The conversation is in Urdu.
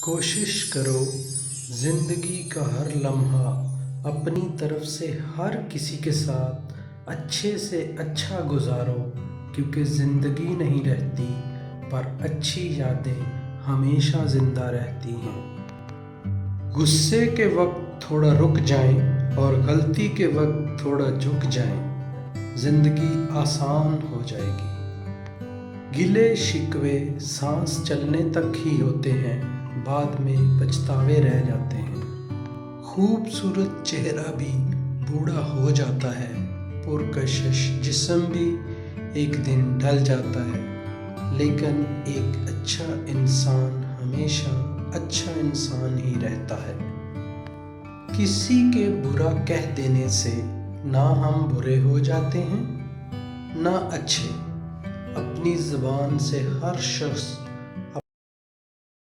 کوشش کرو زندگی کا ہر لمحہ اپنی طرف سے ہر کسی کے ساتھ اچھے سے اچھا گزارو، کیونکہ زندگی نہیں رہتی پر اچھی یادیں ہمیشہ زندہ رہتی ہیں۔ غصے کے وقت تھوڑا رک جائیں اور غلطی کے وقت تھوڑا جھک جائیں، زندگی آسان ہو جائے گی۔ گلے شکوے سانس چلنے تک ہی ہوتے ہیں، بعد میں پچھتاوے رہ جاتے ہیں۔ خوبصورت چہرہ بھی بوڑھا ہو جاتا ہے، پرکشش جسم بھی ایک دن ڈھل جاتا ہے، لیکن ایک اچھا انسان ہمیشہ اچھا انسان ہی رہتا ہے۔ کسی کے برا کہہ دینے سے نہ ہم برے ہو جاتے ہیں نہ اچھے۔ اپنی زبان سے ہر شخص